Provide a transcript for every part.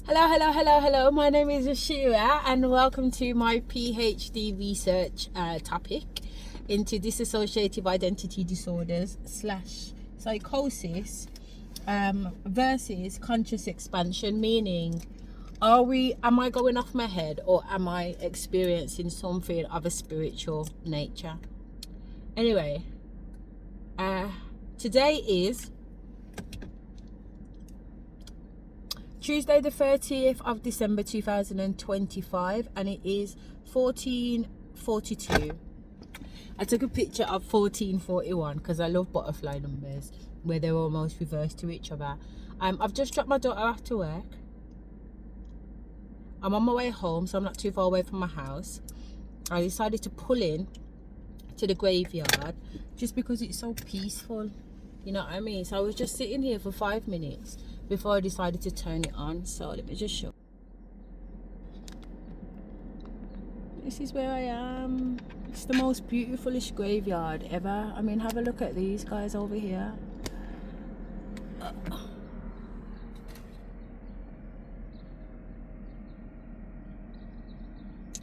Hello. My name is Asherah and welcome to my PhD research topic into dissociative identity disorders / psychosis versus conscious expansion, meaning am I going off my head or am I experiencing something of a spiritual nature? Anyway, today is Tuesday the 30th of December 2025 and it is 1442. I took a picture of 1441 because I love butterfly numbers where they're almost reversed to each other. I've just dropped my daughter off to work. I'm on my way home, so I'm not too far away from my house. I decided to pull in to the graveyard just because it's so peaceful, you know what I mean? So I was just sitting here for 5 minutes before I decided to turn it on. So let me just show. This is where I am. It's the most beautifulest graveyard ever. I mean, have a look at these guys over here.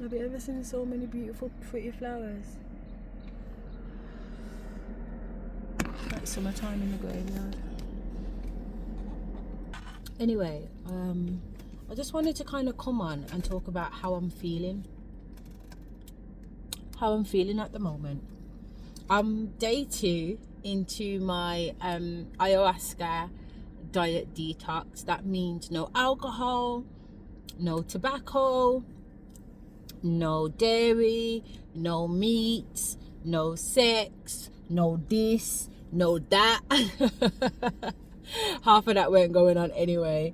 Have you ever seen so many beautiful, pretty flowers? Like summertime in the graveyard. Anyway, I just wanted to kind of come on and talk about how I'm feeling. How I'm feeling at the moment. I'm day 2 into my ayahuasca diet detox. That means no alcohol, no tobacco, no dairy, no meats, no sex, no this, no that. Half of that weren't going on anyway.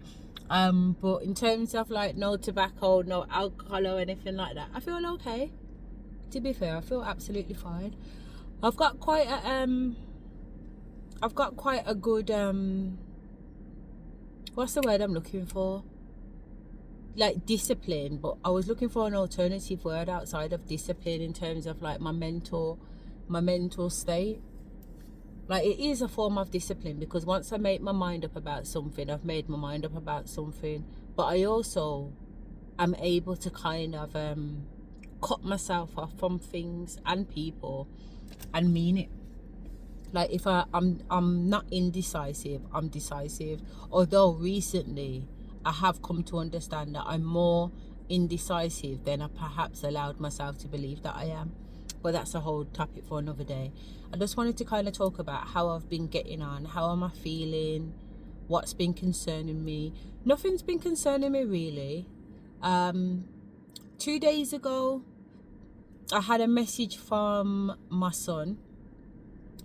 But in terms of like no tobacco, no alcohol or anything like that, I feel okay. To be fair, I feel absolutely fine. I've got quite a good what's the word I'm looking for? Like discipline, but I was looking for an alternative word outside of discipline in terms of like my mental state. Like it is a form of discipline because once I make my mind up about something, I've made my mind up about something. But I also am able to kind of cut myself off from things and people and mean it. Like if I'm not indecisive, I'm decisive. Although recently I have come to understand that I'm more indecisive than I perhaps allowed myself to believe that I am. But that's a whole topic for another day. I just wanted to kind of talk about how I've been getting on, how am I feeling, what's been concerning me. Nothing's been concerning me really. 2 days ago, I had a message from my son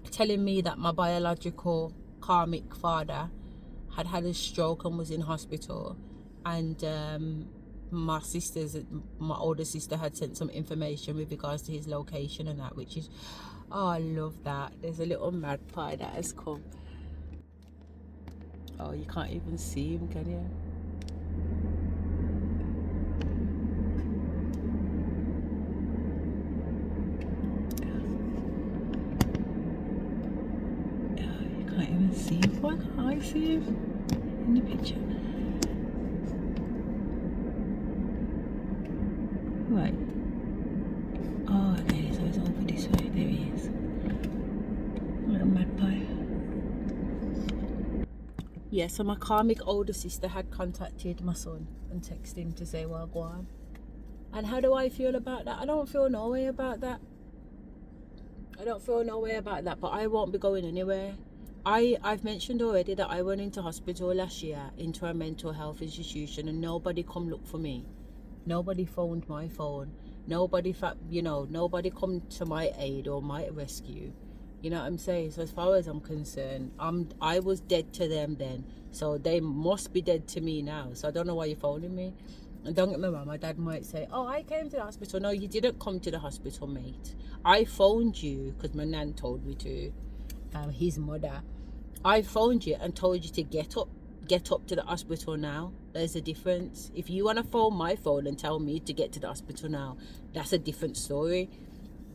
telling me that my biological karmic father had had a stroke and was in hospital, and my older sister had sent some information with regards to his location and that, which is, oh, I love that. There's a little magpie that has come. Oh, you can't even see him, can you? Oh, you can't even see him. Why can't I see him in the picture? Right. Oh, okay, so it's over this way. There he is. Little magpie. Yeah, so my karmic older sister had contacted my son and texted him to say, well, go on. And how do I feel about that? I don't feel no way about that. But I won't be going anywhere. I've mentioned already that I went into hospital last year, into a mental health institution, and nobody come look for me. Nobody phoned my phone. Nobody come to my aid or my rescue. You know what I'm saying? So as far as I'm concerned, I was dead to them then. So they must be dead to me now. So I don't know why you're phoning me. And don't get me wrong, my dad might say, oh, I came to the hospital. No, you didn't come to the hospital, mate. I phoned you because my nan told me to. His mother. I phoned you and told you to get up to the hospital now. There's a difference. If you want to phone my phone and tell me to get to the hospital now, that's a different story.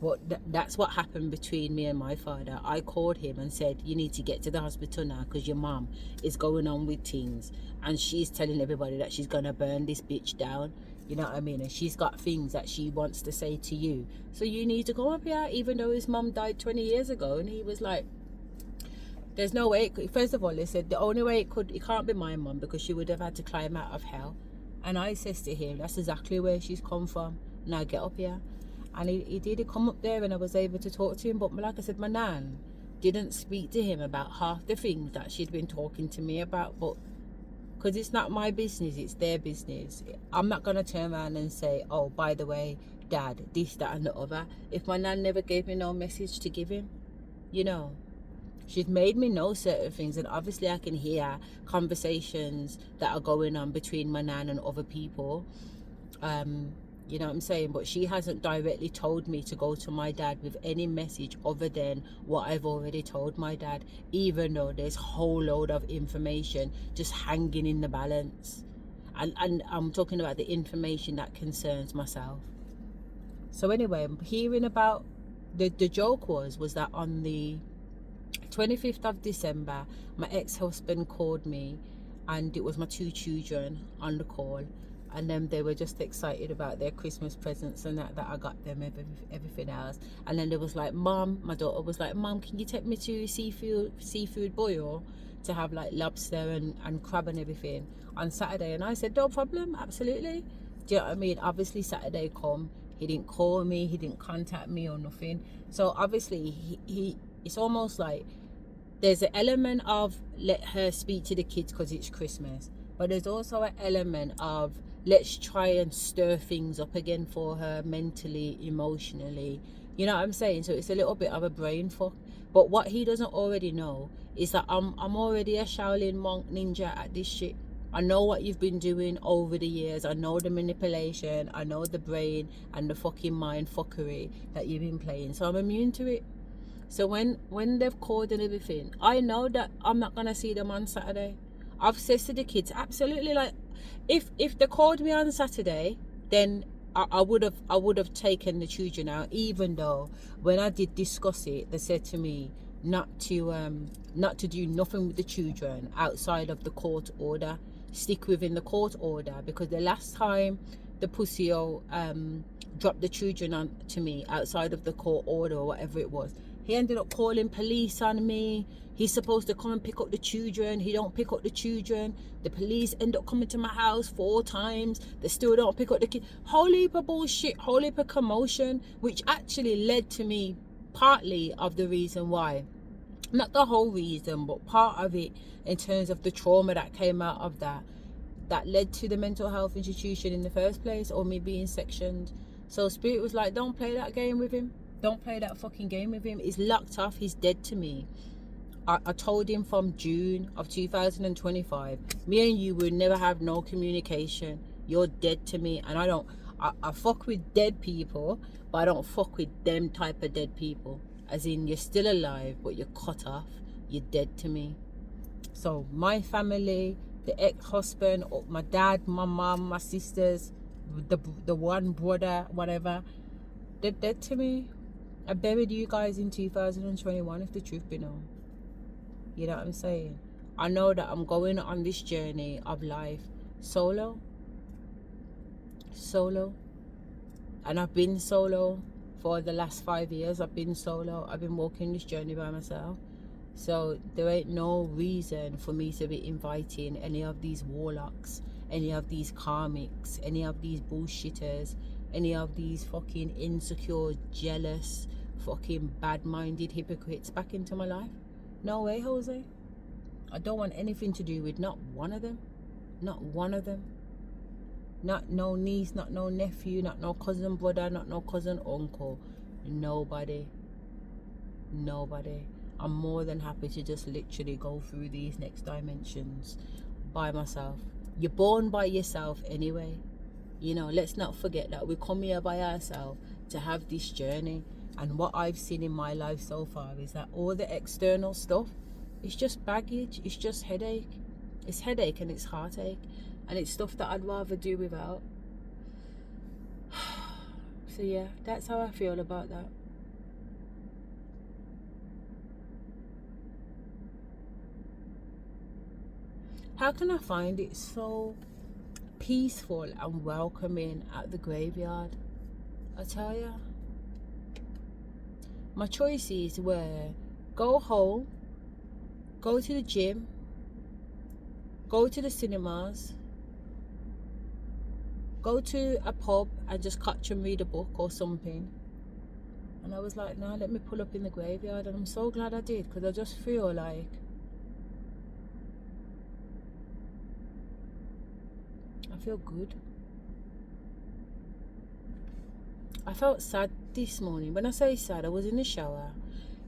But that's what happened between me and my father. I called him and said, you need to get to the hospital now because your mom is going on with things and she's telling everybody that she's going to burn this bitch down. You know what I mean? And she's got things that she wants to say to you. So you need to go up here, even though his mom died 20 years ago. And he was like, there's no way. First of all, they said the only way it can't be my mom because she would have had to climb out of hell. And I says to him, that's exactly where she's come from. Now get up here. And he did come up there and I was able to talk to him. But like I said, my nan didn't speak to him about half the things that she'd been talking to me about. But because it's not my business, it's their business. I'm not going to turn around and say, oh, by the way, Dad, this, that and the other. If my nan never gave me no message to give him, you know. She's made me know certain things, and obviously I can hear conversations that are going on between my nan and other people. You know what I'm saying? But she hasn't directly told me to go to my dad with any message other than what I've already told my dad, even though there's a whole load of information just hanging in the balance. And I'm talking about the information that concerns myself. So anyway, I'm hearing about the joke was that on the 25th of December, my ex-husband called me, and it was my 2 children on the call, and then they were just excited about their Christmas presents and that I got them, everything else. And then there was like, Mom, my daughter was like, Mom, can you take me to seafood boil to have like lobster and crab and everything on Saturday? And I said, no problem, absolutely. Do you know what I mean? Obviously Saturday come, he didn't call me, he didn't contact me or nothing. So obviously he it's almost like there's an element of let her speak to the kids because it's Christmas, but there's also an element of let's try and stir things up again for her mentally, emotionally. You know what I'm saying? So it's a little bit of a brain fuck. But what he doesn't already know is that I'm already a Shaolin monk ninja at this shit. I know what you've been doing over the years. I know the manipulation. I know the brain and the fucking mind fuckery that you've been playing. So I'm immune to it. So when they've called and everything, I know that I'm not gonna see them on Saturday. I've said to the kids, absolutely, like if they called me on Saturday, then I would have taken the children out, even though when I did discuss it, they said to me not to do nothing with the children outside of the court order. Stick within the court order, because the last time the pussyo dropped the children on to me outside of the court order or whatever it was, he ended up calling police on me. He's supposed to come and pick up the children. He don't pick up the children. The police end up coming to my house 4 times. They still don't pick up the kid. Whole heap of bullshit, whole heap of commotion, which actually led to me partly of the reason why. Not the whole reason, but part of it in terms of the trauma that came out of that led to the mental health institution in the first place, or me being sectioned. So Spirit was like, don't play that game with him. Don't play that fucking game with him. He's locked off. He's dead to me. I told him from June of 2025, me and you will never have no communication. You're dead to me. And I fuck with dead people, but I don't fuck with them type of dead people. As in, you're still alive, but you're cut off. You're dead to me. So my family, the ex-husband, my dad, my mom, my sisters, the one brother, whatever, they're dead to me. I buried you guys in 2021, if the truth be known. You know what I'm saying? I know that I'm going on this journey of life solo. And I've been solo for the last 5 years. I've been solo. I've been walking this journey by myself. So there ain't no reason for me to be inviting any of these warlocks, any of these karmics, any of these bullshitters, any of these fucking insecure, jealous, fucking bad-minded hypocrites back into my life. No way, Jose. I don't want anything to do with not one of them. Not one of them. Not no niece, not no nephew, not no cousin brother, not no cousin uncle. Nobody. I'm more than happy to just literally go through these next dimensions by myself. You're born by yourself anyway. You know, let's not forget that we come here by ourselves to have this journey. And what I've seen in my life so far is that all the external stuff, it's just baggage, it's just headache. It's headache and it's heartache. And it's stuff that I'd rather do without. So yeah, that's how I feel about that. How can I find it so peaceful and welcoming at the graveyard? I tell ya, my choices were go home, go to the gym, go to the cinemas, go to a pub and just catch and read a book or something. And I was like, nah, let me pull up in the graveyard. And I'm so glad I did, because I just feel like I feel good. I felt sad this morning. When I say sad, I was in the shower.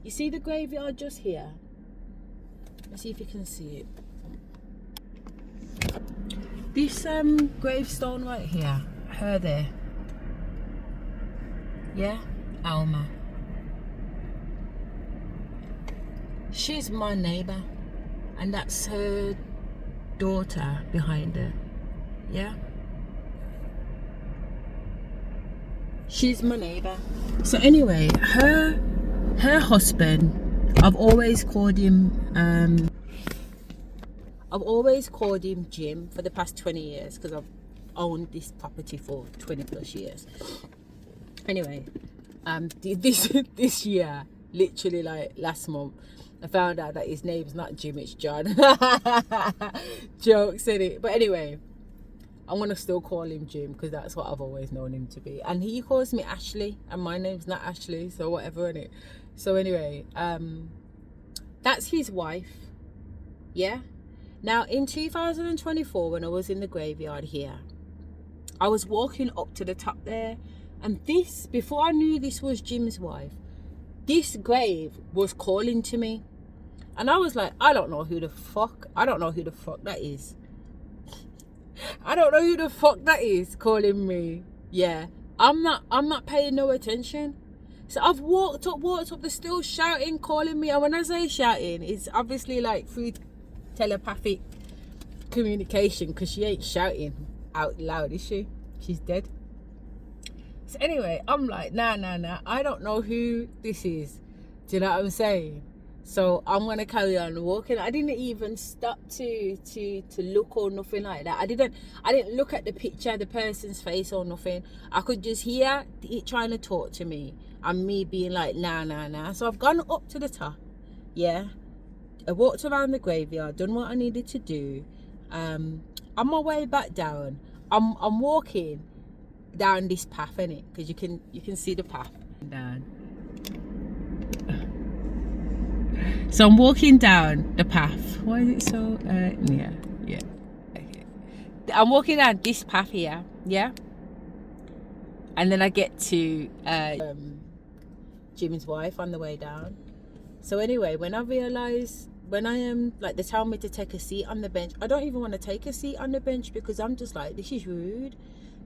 You see the graveyard just here? Let's see if you can see it. This gravestone right here, her there. Yeah, Alma. She's my neighbor, and that's her daughter behind her. Yeah, she's my neighbor. So anyway, her husband, I've always called him Jim for the past 20 years, because I've owned this property for 20 plus years. Anyway, this year, literally like last month, I found out that his name's not Jim, it's John. Jokes, innit? But anyway, I'm gonna still call him Jim, because that's what I've always known him to be. And he calls me Ashley, and my name's not Ashley, so whatever, innit? So anyway, that's his wife. Yeah. Now in 2024, when I was in the graveyard here, I was walking up to the top there, and this, before I knew this was Jim's wife, this grave was calling to me. And I was like, I don't know who the fuck that is. I don't know who the fuck that is calling me. Yeah, I'm not paying no attention. So I've walked up, they're still shouting, calling me. And when I say shouting, it's obviously like through telepathic communication, because she ain't shouting out loud, is she? She's dead. So anyway, I'm like, nah, I don't know who this is. Do you know what I'm saying? So I'm gonna carry on walking. I didn't even stop to look or nothing like that. I didn't look at the picture, the person's face or nothing. I could just hear it trying to talk to me, and me being like, nah. So I've gone up to the top. Yeah, I walked around the graveyard, done what I needed to do. On my way back down, I'm walking down this path, innit? Because you can see the path down. So I'm walking down the path. Why is it so yeah. Okay. I'm walking down this path here, yeah. And then I get to Jim's wife on the way down. So anyway, when I realise, when I am like, they tell me to take a seat on the bench, I don't even want to take a seat on the bench, because I'm just like, this is rude.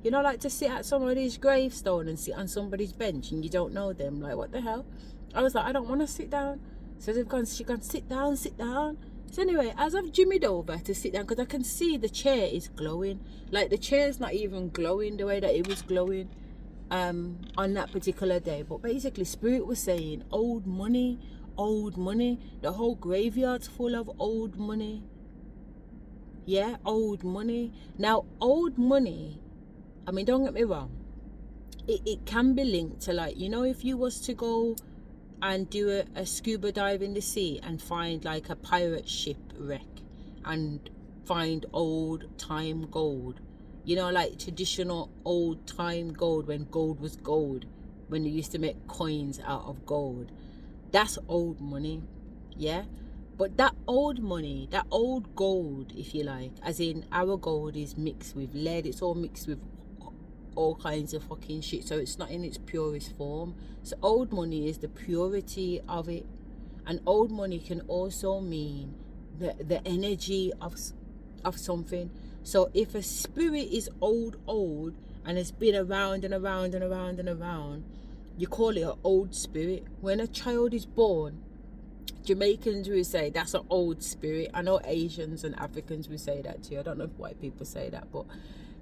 You know, like to sit at somebody's gravestone and sit on somebody's bench and you don't know them. Like, what the hell? I was like, I don't want to sit down. So she gone, sit down. So anyway, as I've jimmied over to sit down, because I can see the chair is glowing. Like, the chair's not even glowing the way that it was glowing on that particular day. But basically, Spirit was saying, old money. The whole graveyard's full of old money. Yeah, old money. Now, old money, I mean, don't get me wrong, it can be linked to, like, you know, if you was to go and do a scuba dive in the sea and find like a pirate ship wreck and find old time gold, you know, like traditional old time gold, when gold was gold, when they used to make coins out of gold, that's old money. Yeah. But that old money, that old gold, if you like, as in our gold is mixed with lead, it's all mixed with all kinds of fucking shit, so it's not in its purest form. So old money is the purity of it. And old money can also mean the energy of something. So if a spirit is old and it's been around and around, you call it an old spirit. When a child is born, Jamaicans will say that's an old spirit. I know Asians and Africans will say that too. I don't know if white people say that, but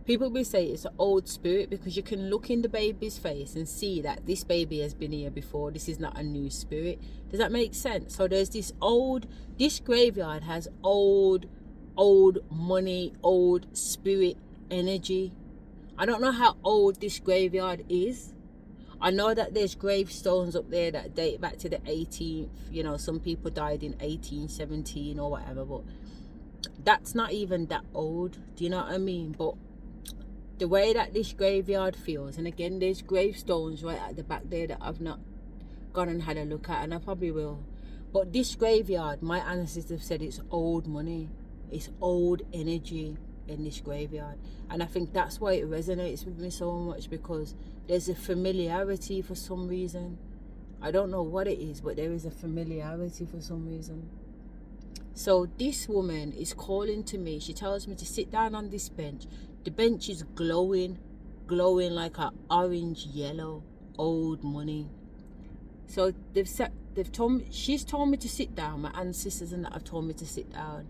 people will say it's an old spirit, because you can look in the baby's face and see that this baby has been here before. This is not a new spirit. Does that make sense? So there's this graveyard has old old money, old spirit energy. I don't know how old this graveyard is. I know that there's gravestones up there that date back to the 18th. You know, some people died in 1817 or whatever, but that's not even that old. Do you know what I mean? But the way that this graveyard feels, and again, there's gravestones right at the back there that I've not gone and had a look at, and I probably will. But this graveyard, my ancestors have said it's old money, it's old energy in this graveyard. And I think that's why it resonates with me so much, because there's a familiarity for some reason. I don't know what it is, but there is a familiarity for some reason. So this woman is calling to me. She tells me to sit down on this bench. The bench is glowing like an orange yellow old money. So she's told me to sit down. My ancestors and that have told me to sit down.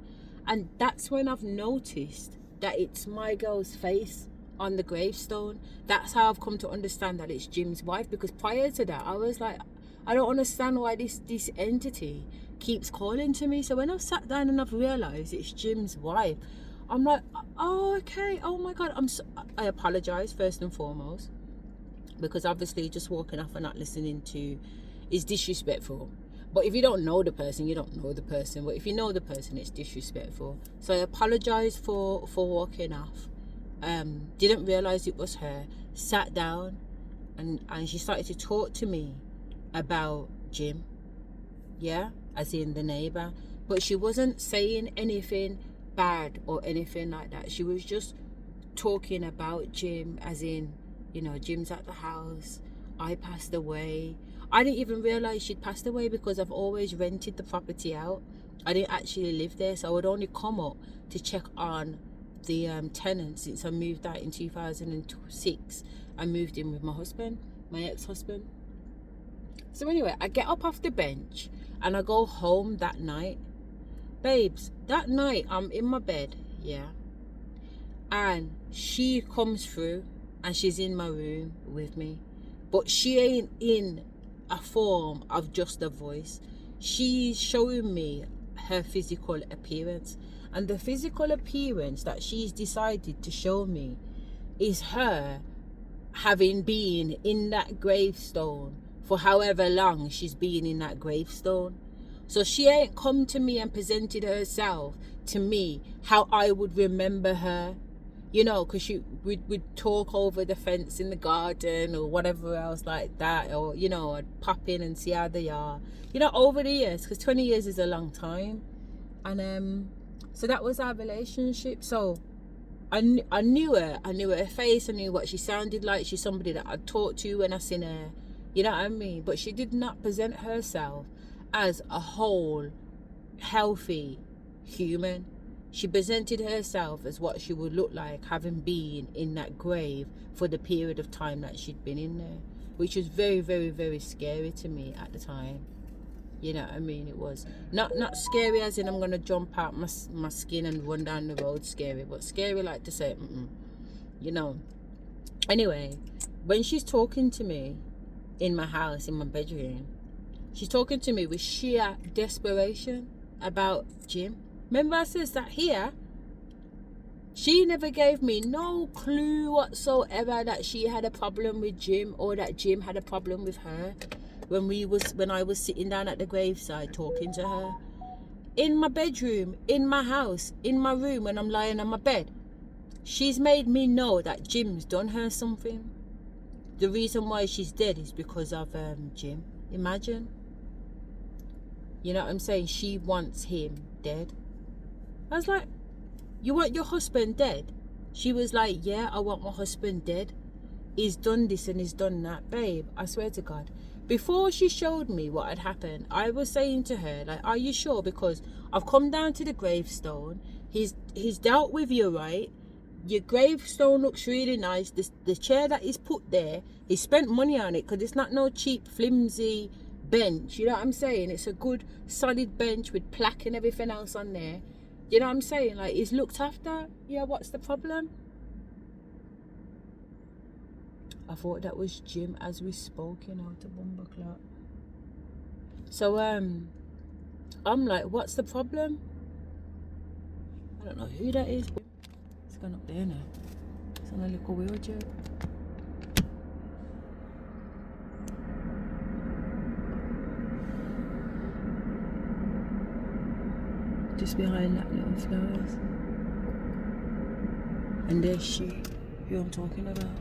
And that's when I've noticed that it's my girl's face on the gravestone. That's how I've come to understand that it's Jim's wife, because prior to that I was like, I don't understand why this entity keeps calling to me. So when I've sat down and I've realized it's Jim's wife, I'm like, oh, okay, oh my god. I apologize first and foremost, because obviously just walking off and not listening to is disrespectful. But if you don't know the person, you don't know the person. But if you know the person, it's disrespectful. So I apologize for walking off. Didn't realize it was her. Sat down and she started to talk to me about Jim. Yeah, as in the neighbor. But she wasn't saying anything bad or anything like that. She was just talking about Jim, as in, you know, Jim's at the house. I passed away. I didn't even realize she'd passed away because I've always rented the property out. I didn't actually live there, so I would only come up to check on the tenants since I moved out in 2006. I moved in with my husband, my ex-husband. So anyway, I get up off the bench and I go home that night. Babes, that night I'm in my bed, yeah, and she comes through and she's in my room with me. But she ain't in a form of just a voice. She's showing me her physical appearance. And the physical appearance that she's decided to show me is her having been in that gravestone for however long she's been in that gravestone. So she ain't come to me and presented herself to me how I would remember her. You know, because we'd talk over the fence in the garden or whatever else like that. Or, you know, I'd pop in and see how they are. You know, over the years, because 20 years is a long time. And so that was our relationship. So I knew her. I knew her face. I knew what she sounded like. She's somebody that I'd talk to when I seen her. You know what I mean? But she did not present herself as a whole, healthy human. She presented herself as what she would look like having been in that grave for the period of time that she'd been in there, which was very, very, very scary to me at the time. You know what I mean? It was not scary as in I'm going to jump out my skin and run down the road scary, but scary like to say, you know. Anyway, when she's talking to me in my house, in my bedroom, she's talking to me with sheer desperation about Jim. Remember I says that here, she never gave me no clue whatsoever that she had a problem with Jim or that Jim had a problem with her when I was sitting down at the graveside talking to her. In my bedroom, in my house, in my room when I'm lying on my bed, she's made me know that Jim's done her something. The reason why she's dead is because of Jim. Imagine. You know what I'm saying? She wants him dead. I was like, you want your husband dead? She was like, yeah, I want my husband dead. He's done this and he's done that. Babe, I swear to God. Before she showed me what had happened, I was saying to her, like, are you sure? Because I've come down to the gravestone. He's dealt with you, right? Your gravestone looks really nice. The chair that he's put there, he spent money on it because it's not no cheap, flimsy bench. You know what I'm saying? It's a good, solid bench with plaque and everything else on there. You know what I'm saying? Like, he's looked after. Yeah, what's the problem? I thought that was Jim as we spoke, you know, to Bumba Clark. So, I'm like, what's the problem? I don't know who that is. It's gone up there now. It's on a little wheelchair. Just behind that little flowers. And there's she, who I'm talking about.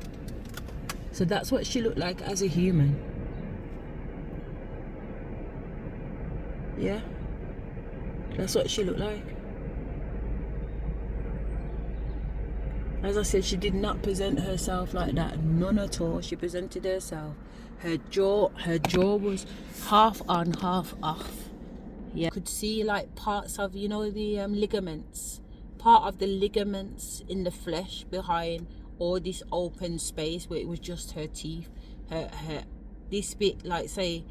So that's what she looked like as a human. Yeah, that's what she looked like. As I said, she did not present herself like that, none at all. She presented herself. Her jaw was half on, half off. Yeah, could see like parts of, you know, the ligaments, part of the ligaments in the flesh behind all this open space where it was just her teeth, her this bit, like, say,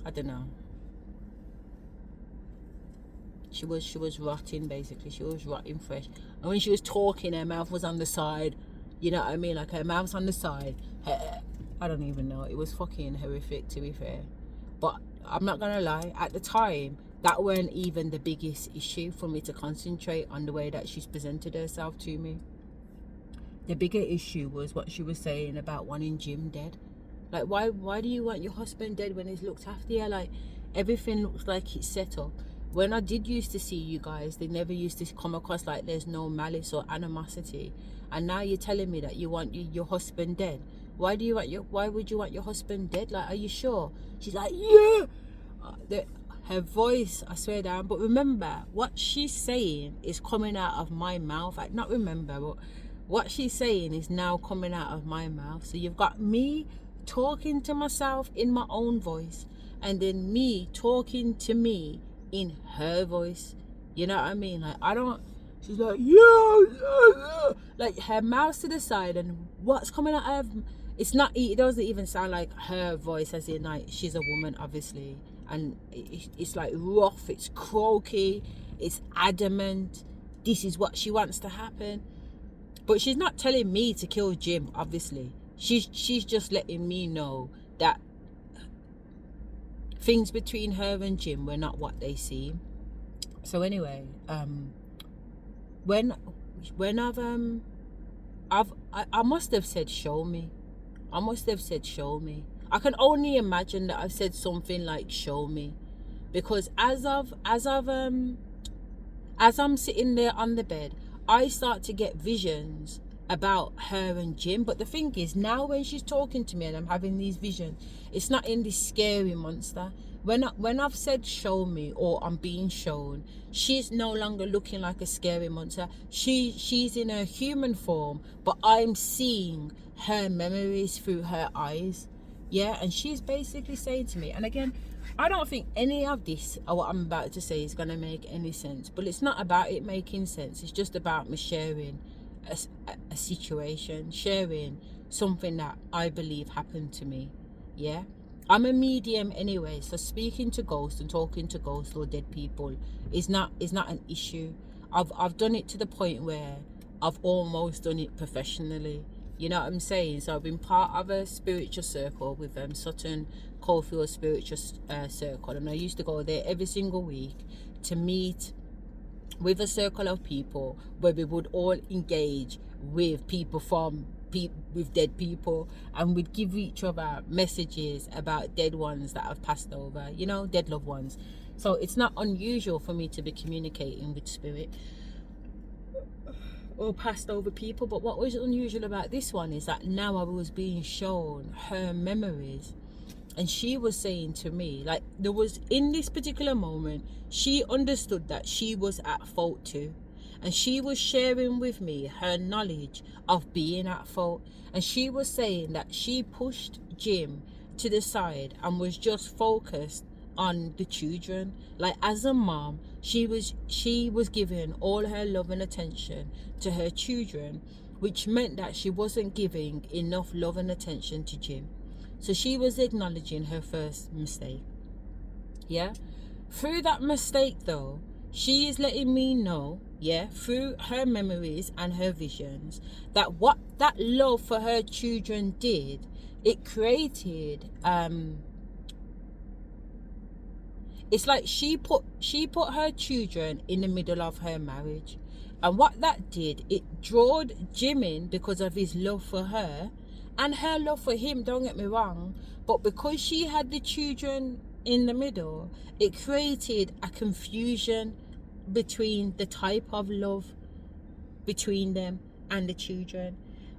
I don't know. She was rotting, basically. She was rotting fresh. And when she was talking, her mouth was on the side. You know what I mean? Like, her mouth's on the side. I don't even know. It was fucking horrific, to be fair. But I'm not gonna lie, at the time, that weren't even the biggest issue for me to concentrate on the way that she's presented herself to me. The bigger issue was what she was saying about wanting Jim dead. Like, why do you want your husband dead when he's looked after you? Like, everything looks like it's set up. When I did used to see you guys, they never used to come across like there's no malice or animosity. And now you're telling me that you want your husband dead. Why would you want your husband dead? Like, are you sure? She's like, yeah. Her voice, I swear down. But remember, what she's saying is coming out of my mouth. Not remember, but what she's saying is now coming out of my mouth. So you've got me talking to myself in my own voice, and then me talking to me in her voice. You know what I mean? Like, I don't. She's like, yeah. Like, her mouth to the side, and what's coming out of it doesn't even sound like her voice, as in, like, she's a woman, obviously, and it's like rough, it's croaky, it's adamant. This is what she wants to happen. But she's not telling me to kill Jim, obviously. She's just letting me know that things between her and Jim were not what they seem. So anyway, when I must have said show me. I must have said show me. I can only imagine that I've said something like show me, because as I'm sitting there on the bed, I start to get visions about her and Jim. But the thing is, now when she's talking to me and I'm having these visions, it's not in this scary monster. When I've said show me, or I'm being shown, she's no longer looking like a scary monster. She's in her human form, but I'm seeing her memories through her eyes. Yeah, and she's basically saying to me, and again, I don't think any of this, or what I'm about to say, is going to make any sense. But it's not about it making sense. It's just about me sharing a situation, sharing something that I believe happened to me. Yeah, I'm a medium anyway, so speaking to ghosts and talking to ghosts or dead people is not an issue. I've done it to the point where I've almost done it professionally. You know what I'm saying? So I've been part of a spiritual circle with Sutton Coldfield Spiritual Circle, and I used to go there every single week to meet with a circle of people where we would all engage with people with dead people, and we'd give each other messages about dead ones that have passed over, you know, dead loved ones. So it's not unusual for me to be communicating with spirit or passed over people. But what was unusual about this one is that now I was being shown her memories, and she was saying to me, like, there was, in this particular moment, she understood that she was at fault too, and she was sharing with me her knowledge of being at fault. And she was saying that she pushed Jim to the side and was just focused on the children. Like, as a mom, she was giving all her love and attention to her children, which meant that she wasn't giving enough love and attention to Jim. So she was acknowledging her first mistake. Yeah, through that mistake though, she is letting me know, yeah, through her memories and her visions, that what that love for her children did, it created it's like she put her children in the middle of her marriage. And what that did, it drawed Jim in because of his love for her and her love for him, don't get me wrong. But because she had the children in the middle, it created a confusion between the type of love between them and the children,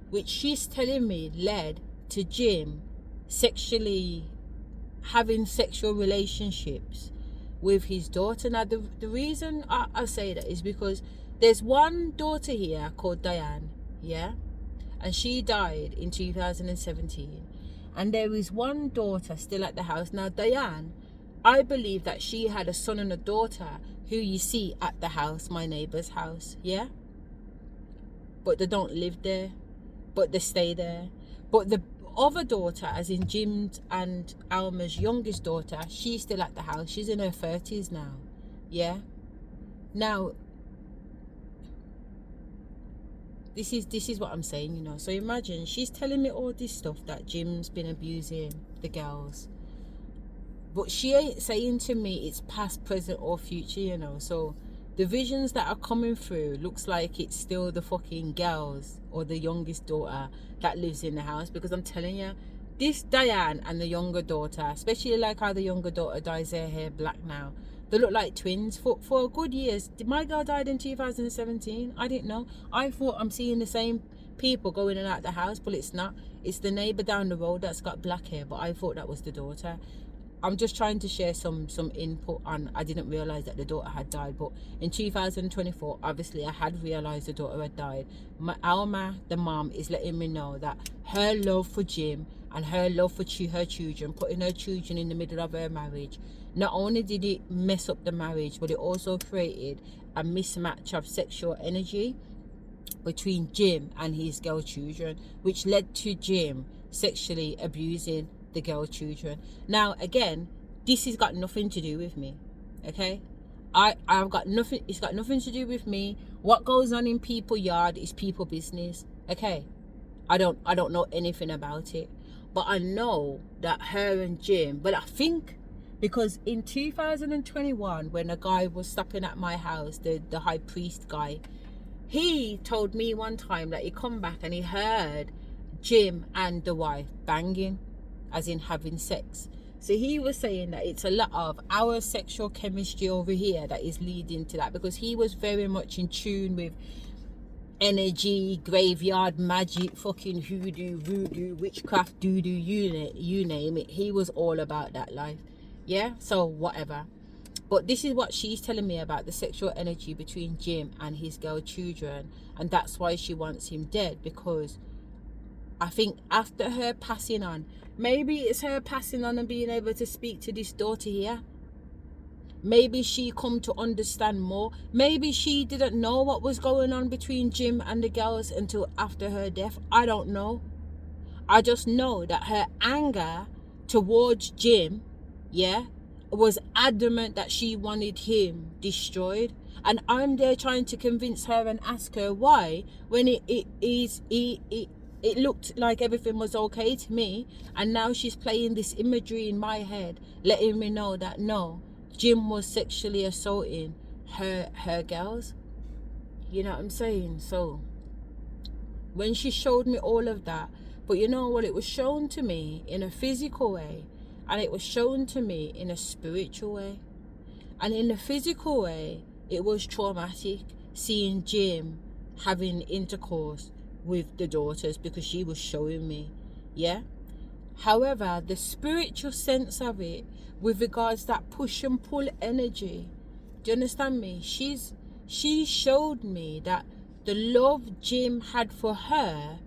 which she's telling me led to Jim sexually having sexual relationships with his daughter. Now the reason I say that is because there's one daughter here called Diane, yeah, and she died in 2017, and there is one daughter still at the house. Now Diane, I believe that she had a son and a daughter who you see at the house, my neighbor's house, yeah, but they don't live there, but they stay there. But the other daughter, as in Jim's and Alma's youngest daughter, she's still at the house. She's in her 30s now, yeah. Now this is what I'm saying, you know. So imagine she's telling me all this stuff that Jim's been abusing the girls, but she ain't saying to me it's past, present or future, you know. So the visions that are coming through looks like it's still the fucking girls or the youngest daughter that lives in the house, because I'm telling you, this Diane and the younger daughter, especially like how the younger daughter dyes her hair black now, they look like twins for a good years. My girl died in 2017. I didn't know. I thought I'm seeing the same people going in and out the house, but it's not. It's the neighbor down the road that's got black hair, but I thought that was the daughter. I'm just trying to share some input on. I didn't realize that the daughter had died, but in 2024, obviously I had realized the daughter had died. Alma, the mom, is letting me know that her love for Jim and her love for her children, putting her children in the middle of her marriage, not only did it mess up the marriage, but it also created a mismatch of sexual energy between Jim and his girl children, which led to Jim sexually abusing the girl children. Now again, this has got nothing to do with me, okay? I've got nothing. It's got nothing to do with me. What goes on in people yard is people business, okay? I don't know anything about it, but I know that her and Jim, but I think because in 2021 when a guy was stopping at my house, the high priest guy, he told me one time that he come back and he heard Jim and the wife banging, as in having sex. So he was saying that it's a lot of our sexual chemistry over here that is leading to that, because he was very much in tune with energy, graveyard magic, fucking hoodoo, voodoo, witchcraft, doo-doo, you name it. He was all about that life, yeah. So whatever. But this is what she's telling me about the sexual energy between Jim and his girl children, and that's why she wants him dead, because I think after her passing on, maybe it's her passing on and being able to speak to this daughter here. Maybe she come to understand more. Maybe she didn't know what was going on between Jim and the girls until after her death. I don't know. I just know that her anger towards Jim, yeah, was adamant that she wanted him destroyed. And I'm there trying to convince her and ask her why, when it looked like everything was okay to me, and now she's playing this imagery in my head, letting me know that no, Jim was sexually assaulting her girls. You know what I'm saying? So when she showed me all of that, but you know what, it was shown to me in a physical way, and it was shown to me in a spiritual way. And in the physical way, it was traumatic seeing Jim having intercourse with the daughters, because she was showing me, yeah. However, the spiritual sense of it, with regards to that push and pull energy, do you understand me? She showed me that the love Jim had for her,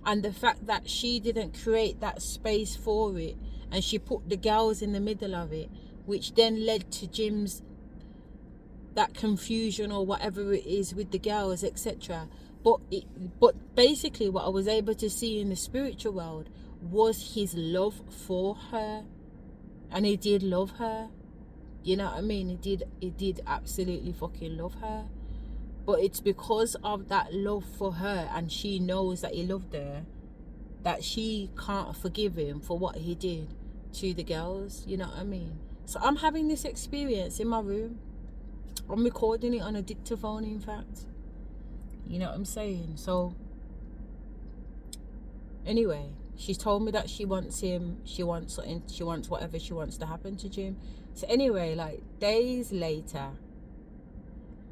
and the fact that she didn't create that space for it, and she put the girls in the middle of it, which then led to Jim's that confusion or whatever it is with the girls, etc. But basically what I was able to see in the spiritual world was his love for her, and he did love her. You know what I mean? He did absolutely fucking love her. But it's because of that love for her, and she knows that he loved her, that she can't forgive him for what he did to the girls. You know what I mean? So I'm having this experience in my room. I'm recording it on a dictaphone, in fact. You know what I'm saying? So anyway, she's told me that she wants him, she wants something, she wants whatever she wants to happen to Jim. So anyway, like days later,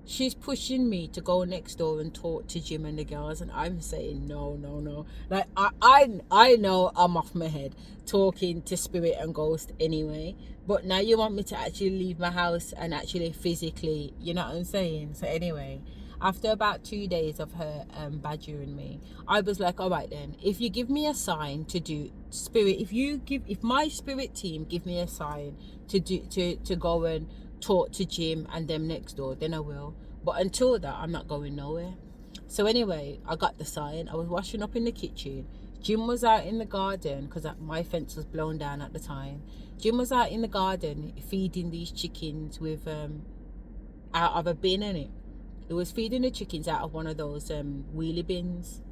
she's pushing me to go next door and talk to Jim and the girls, and I'm saying no, no, no. Like I know I'm off my head talking to spirit and ghost anyway, but now you want me to actually leave my house and actually physically, you know what I'm saying? So anyway, after about 2 days of her badgering me, I was like, all right then, if you give me a sign to do, spirit, if my spirit team give me a sign to do, to go and talk to Jim and them next door, then I will. But until that, I'm not going nowhere. So anyway, I got the sign. I was washing up in the kitchen. Jim was out in the garden because my fence was blown down at the time. Jim was out in the garden feeding these chickens with out of a bin in it. He was feeding the chickens out of one of those wheelie bins,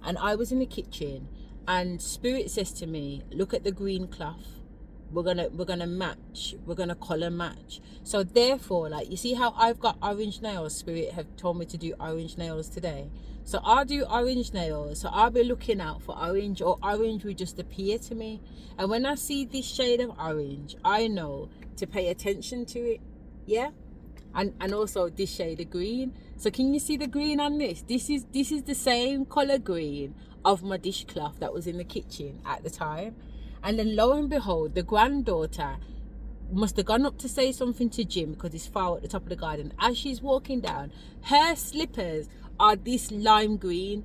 and I was in the kitchen. And spirit says to me, "Look at the green cloth. We're gonna match. We're gonna color match." So therefore, like, you see how I've got orange nails? Spirit have told me to do orange nails today. So I'll do orange nails. So I'll be looking out for orange, or orange will just appear to me. And when I see this shade of orange, I know to pay attention to it. Yeah. And also this shade of green. So can you see the green on this? This is the same color green of my dishcloth that was in the kitchen at the time. And then lo and behold, the granddaughter must have gone up to say something to Jim because he's far at the top of the garden. As she's walking down, her slippers are this lime green.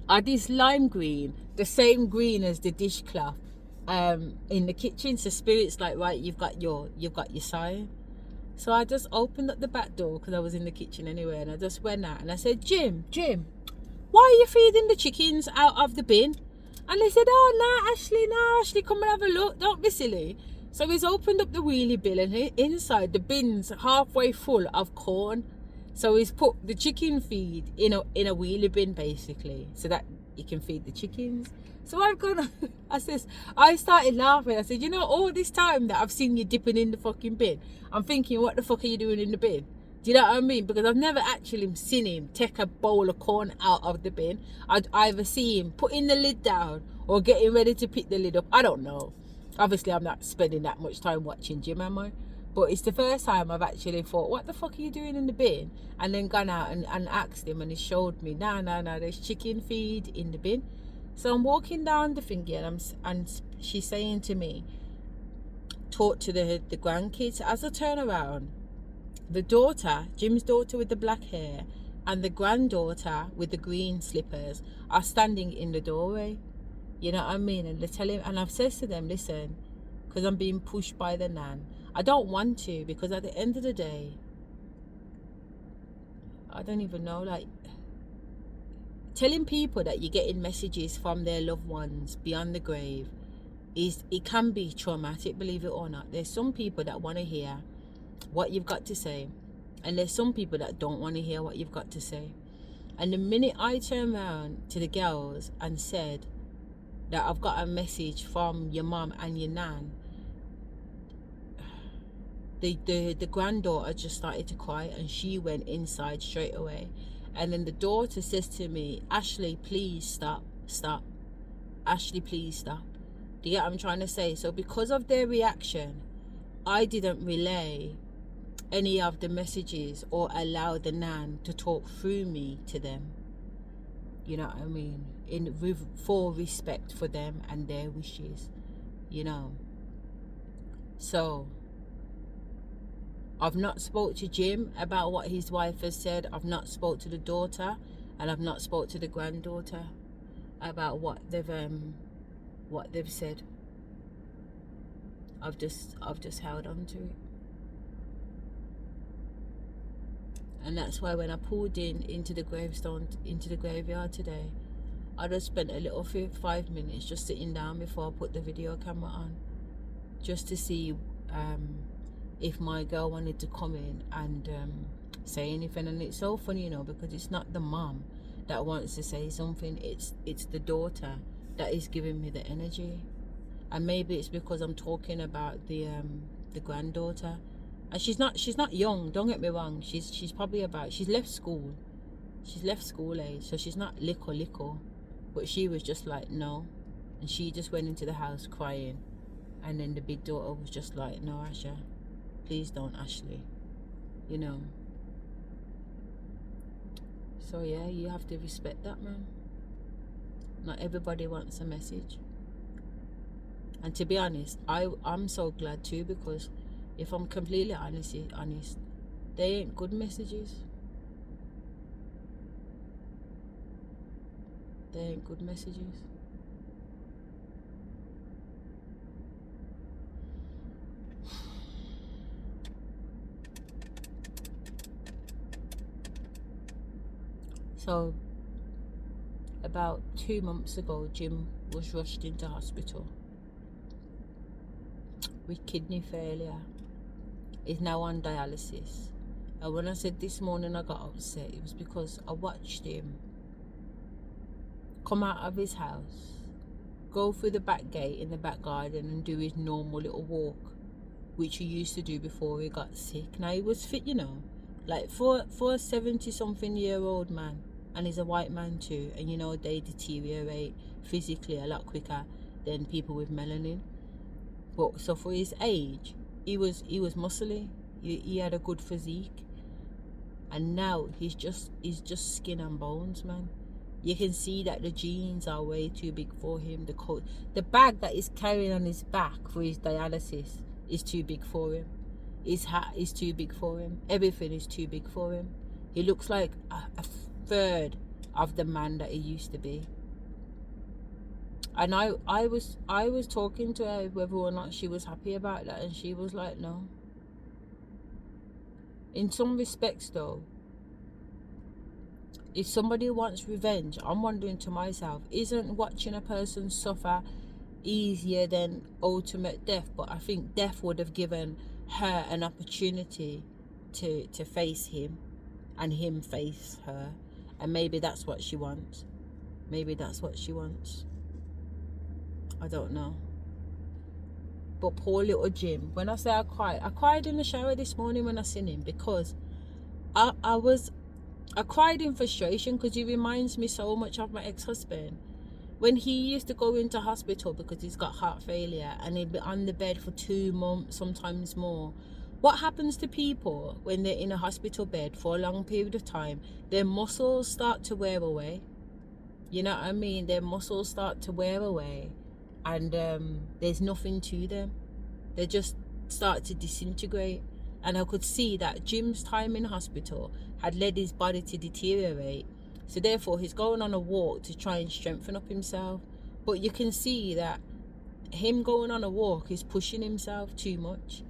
The same green as the dishcloth in the kitchen. So spirit's like, right, you've got your sign. So I just opened up the back door because I was in the kitchen anyway, and I just went out and I said, Jim, why are you feeding the chickens out of the bin? And they said, oh, no, Ashley, come and have a look. Don't be silly. So he's opened up the wheelie bin, and inside the bin's halfway full of corn. So he's put the chicken feed in a wheelie bin, basically, so that you can feed the chickens. So I've gone, I started laughing. I said, you know, all this time that I've seen you dipping in the fucking bin, I'm thinking, what the fuck are you doing in the bin? Do you know what I mean? Because I've never actually seen him take a bowl of corn out of the bin. I'd either see him putting the lid down or getting ready to pick the lid up. I don't know. Obviously, I'm not spending that much time watching Jim, am I? But it's the first time I've actually thought, what the fuck are you doing in the bin? And then gone out and asked him, and he showed me, no, there's chicken feed in the bin. So I'm walking down the thingy, and she's saying to me, talk to the grandkids. As I turn around, the daughter, Jim's daughter with the black hair, and the granddaughter with the green slippers are standing in the doorway. You know what I mean? And they're telling, and I've said to them, listen, because I'm being pushed by the nan. I don't want to, because at the end of the day, I don't even know, like, telling people that you're getting messages from their loved ones beyond the grave it can be traumatic, believe it or not. There's some people that want to hear what you've got to say, and there's some people that don't want to hear what you've got to say. And the minute I turned around to the girls and said that I've got a message from your mom and your nan, the granddaughter just started to cry, and she went inside straight away. And then the daughter says to me, Ashley, please stop. Ashley, please stop. Do you get what I'm trying to say? So because of their reaction, I didn't relay any of the messages or allow the nan to talk through me to them. You know what I mean? With full respect for them and their wishes, you know. So I've not spoke to Jim about what his wife has said. I've not spoke to the daughter, and I've not spoke to the granddaughter about what they've said. I've just held on to it. And that's why when I pulled into the graveyard today, I just spent a little 5 minutes just sitting down before I put the video camera on, just to see if my girl wanted to come in and say anything. And it's so funny, you know, because it's not the mom that wants to say something, it's the daughter that is giving me the energy. And maybe it's because I'm talking about the granddaughter, And she's not young, don't get me wrong. She's probably about, she's left school age, so she's not little, but she was just like, no. And she just went into the house crying, and then the big daughter was just like, no, Asha, please don't, Ashley, you know. So yeah, you have to respect that, man. Not everybody wants a message. And to be honest, I'm so glad too, because if I'm completely honest, they ain't good messages. They ain't good messages. So about 2 months ago, Jim was rushed into hospital with kidney failure. He's now on dialysis. And when I said this morning I got upset, it was because I watched him come out of his house, go through the back gate in the back garden and do his normal little walk, which he used to do before he got sick. Now he was fit, you know, like for a 70-something-year-old man, and he's a white man too, and you know they deteriorate physically a lot quicker than people with melanin. But so for his age, he was muscly. He had a good physique, and now he's just skin and bones, man. You can see that the jeans are way too big for him. The bag that he's carrying on his back for his dialysis is too big for him. His hat is too big for him. Everything is too big for him. He looks like a third of the man that he used to be. And I was talking to her whether or not she was happy about that, and she was like, no. In some respects though, if somebody wants revenge, I'm wondering to myself, isn't watching a person suffer easier than ultimate death? But I think death would have given her an opportunity to face him, and him face her. And maybe that's what she wants. Maybe that's what she wants. I don't know. But poor little Jim, when I say I cried in the shower this morning when I seen him, because I cried in frustration, because he reminds me so much of my ex-husband. When he used to go into hospital because he's got heart failure, and he'd be on the bed for 2 months, sometimes more. What happens to people when they're in a hospital bed for a long period of time? Their muscles start to wear away. You know what I mean? Their muscles start to wear away, and there's nothing to them. They just start to disintegrate. And I could see that Jim's time in hospital had led his body to deteriorate. So therefore he's going on a walk to try and strengthen up himself. But you can see that him going on a walk is pushing himself too much.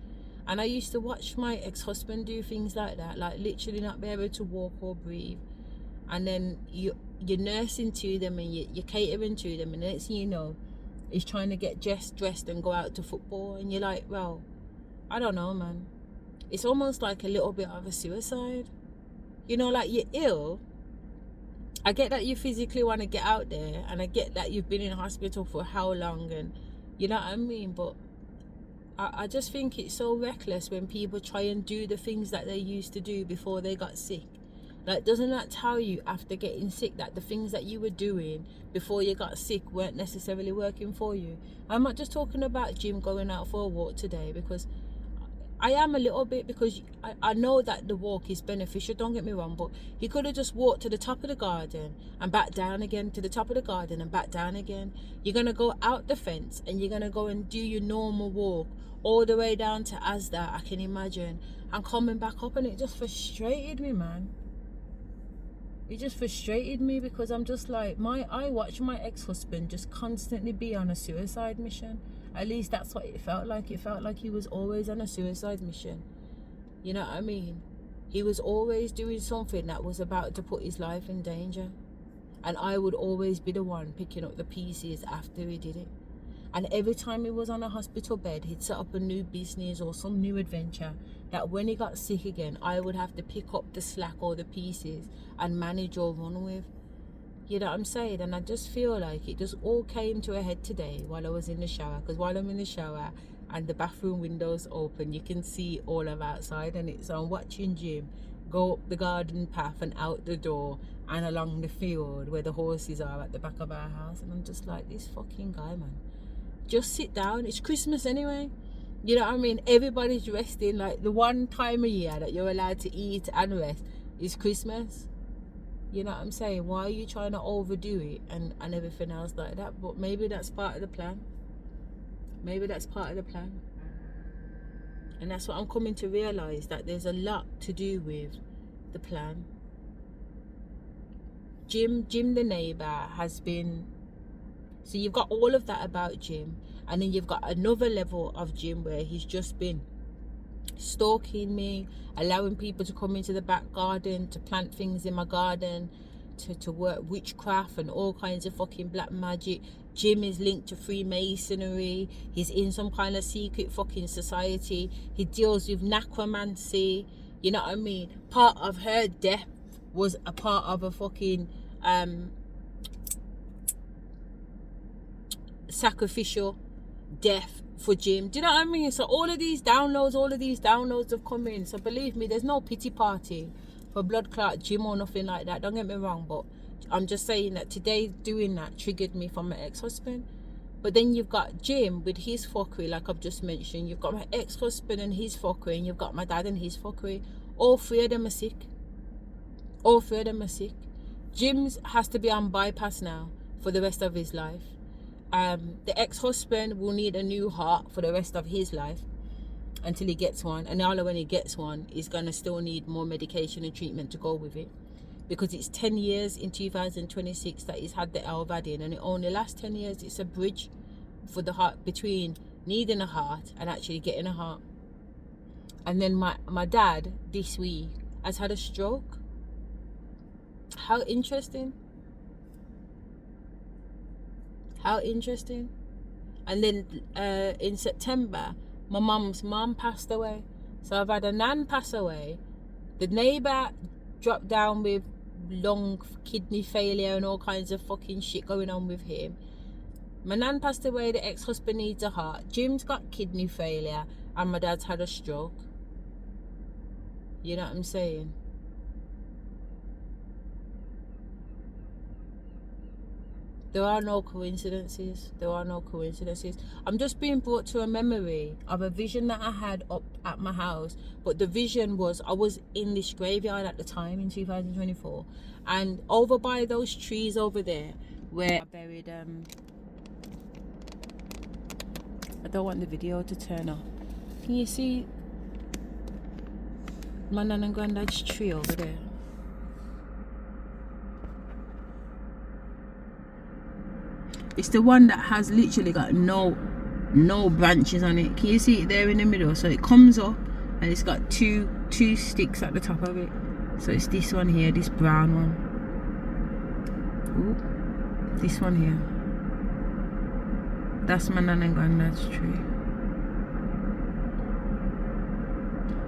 And I used to watch my ex-husband do things like that, like literally not be able to walk or breathe. And then you're nursing to them, and you're catering to them, and the next thing you know, he's trying to get dressed and go out to football. And you're like, well, I don't know, man. It's almost like a little bit of a suicide. You know, like you're ill. I get that you physically want to get out there, and I get that you've been in hospital for how long, and you know what I mean, but I just think it's so reckless when people try and do the things that they used to do before they got sick. Like, doesn't that tell you after getting sick that the things that you were doing before you got sick weren't necessarily working for you? I'm not just talking about Jim going out for a walk today, because I am a little bit, because I know that the walk is beneficial, don't get me wrong, but he could have just walked to the top of the garden and back down again, to the top of the garden and back down again. You're going to go out the fence and you're going to go and do your normal walk all the way down to Asda, I can imagine, and coming back up, and it just frustrated me, man. It just frustrated me, because I'm just like, I watched my ex-husband just constantly be on a suicide mission. At least that's what it felt like. It felt like he was always on a suicide mission. You know what I mean? He was always doing something that was about to put his life in danger. And I would always be the one picking up the pieces after he did it. And every time he was on a hospital bed, he'd set up a new business or some new adventure that when he got sick again, I would have to pick up the slack or the pieces and manage or run with. You know what I'm saying? And I just feel like it just all came to a head today while I was in the shower. Because while I'm in the shower, and the bathroom windows open, you can see all of outside, and it's on watching Jim go up the garden path and out the door and along the field where the horses are at the back of our house. And I'm just like, this fucking guy, man, just sit down. It's Christmas anyway. You know what I mean? Everybody's resting. Like, the one time a year that you're allowed to eat and rest is Christmas. You know what I'm saying? Why are you trying to overdo it and everything else like that? But maybe that's part of the plan. Maybe that's part of the plan. And that's what I'm coming to realise, that there's a lot to do with the plan. Jim the neighbour has been... So you've got all of that about Jim. And then you've got another level of Jim where he's just been stalking me, allowing people to come into the back garden, to plant things in my garden, to work witchcraft and all kinds of fucking black magic. Jim is linked to Freemasonry. He's in some kind of secret fucking society. He deals with necromancy. You know what I mean? Part of her death was a part of a fucking sacrificial death for Jim. Do you know what I mean? So all of these downloads have come in. So believe me, there's no pity party for blood clot Jim or nothing like that. Don't get me wrong, but I'm just saying that today doing that triggered me from my ex-husband. But then you've got Jim with his fuckery, like I've just mentioned. You've got my ex-husband and his fuckery, and you've got my dad and his fuckery. All three of them are sick. All three of them are sick. Jim's has to be on bypass now for the rest of his life. The ex-husband will need a new heart for the rest of his life until he gets one. And now when he gets one, he's going to still need more medication and treatment to go with it. Because it's 10 years in 2026 that he's had the LVAD in, and it only lasts 10 years. It's a bridge for the heart between needing a heart and actually getting a heart. And then my dad this week has had a stroke. How interesting. How interesting. And then in September, my mum's mum passed away. So I've had a nan pass away. The neighbour dropped down with lung kidney failure and all kinds of fucking shit going on with him. My nan passed away. The ex-husband needs a heart. Jim's got kidney failure, and my dad's had a stroke. You know what I'm saying? There are no coincidences. There are no coincidences. I'm just being brought to a memory of a vision that I had up at my house. But the vision was, I was in this graveyard at the time in 2024. And over by those trees over there where I buried... I don't want the video to turn off. Can you see my nan and granddad's tree over there? It's the one that has literally got no branches on it. Can you see it there in the middle? So it comes up and it's got two sticks at the top of it. So it's this one here, this brown one. Ooh, this one here. That's my nan and granddad's tree.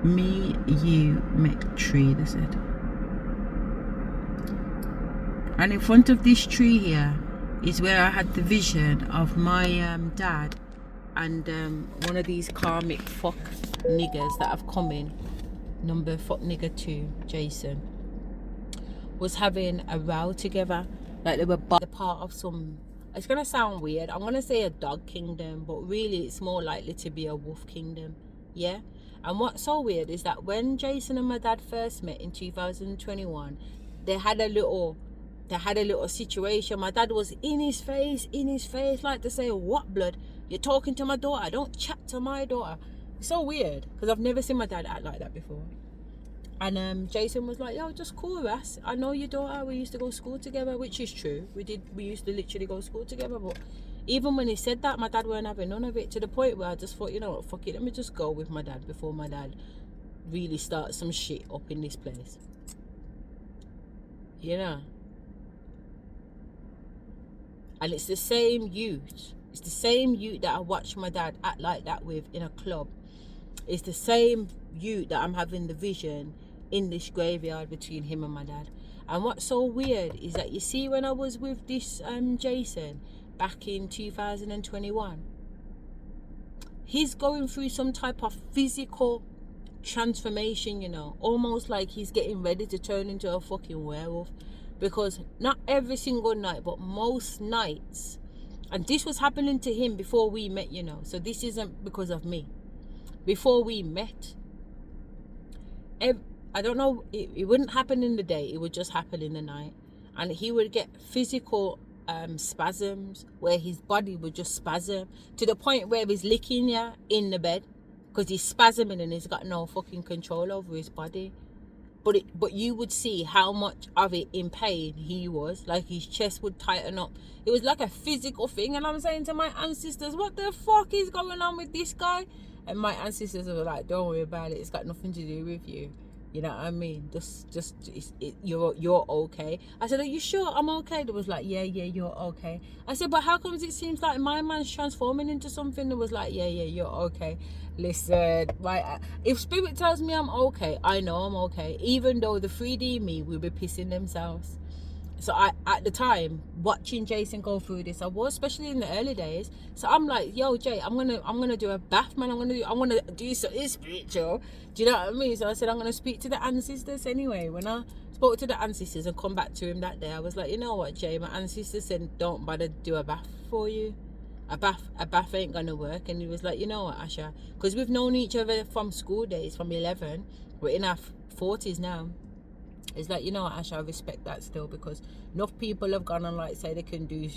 Me, you, make tree, they said. And in front of this tree here is where I had the vision of my dad and one of these karmic fuck niggers that have come in, number fuck nigger 2, Jason, was having a row together. Like they were part of some, it's gonna sound weird, I'm gonna say a dog kingdom, but really it's more likely to be a wolf kingdom. Yeah. And what's so weird is that when Jason and my dad first met in 2021, they had a little situation. My dad was in his face, like to say, what blood? You're talking to my daughter, don't chat to my daughter. It's so weird, because I've never seen my dad act like that before. And Jason was like, yo, just cool, Ras. I know your daughter, we used to go to school together, which is true. We used to literally go to school together, but even when he said that, my dad weren't having none of it, to the point where I just thought, you know what, fuck it, let me just go with my dad before my dad really starts some shit up in this place. You know? And it's the same youth. It's the same youth that I watched my dad act like that with in a club. It's the same youth that I'm having the vision in this graveyard between him and my dad. And what's so weird is that, you see, when I was with this Jason back in 2021, he's going through some type of physical transformation, you know, almost like he's getting ready to turn into a fucking werewolf. Because not every single night, but most nights, and this was happening to him before we met, you know, so this isn't because of me. Before we met, I don't know, it wouldn't happen in the day, it would just happen in the night. And he would get physical spasms where his body would just spasm to the point where he's licking you in the bed because he's spasming and he's got no fucking control over his body. But you would see how much of it in pain he was. Like his chest would tighten up. It was like a physical thing. And I'm saying to my ancestors, what the fuck is going on with this guy? And my ancestors were like, don't worry about it. It's got nothing to do with you. You know what I mean? You're okay. I said, are you sure I'm okay? They was like, yeah, you're okay. I said, but how comes it seems like my man's transforming into something? That was like, yeah, you're okay. Listen, if spirit tells me I'm okay, I know I'm okay. Even though the 3D me will be pissing themselves. So I, at the time, watching Jason go through this, I was, especially in the early days. So I'm like, yo, Jay, I'm gonna do a bath, man. I want to do something spiritual. Do you know what I mean? So I said I'm gonna speak to the ancestors anyway. When I spoke to the ancestors and come back to him that day, I was like, you know what, Jay, my ancestors said don't bother do a bath for you. A bath ain't gonna work. And he was like, you know what, Asha, because we've known each other from school days, from 11. We're in our 40s now. It's like, you know what, Asha, I respect that still, because enough people have gone on, like, say they can do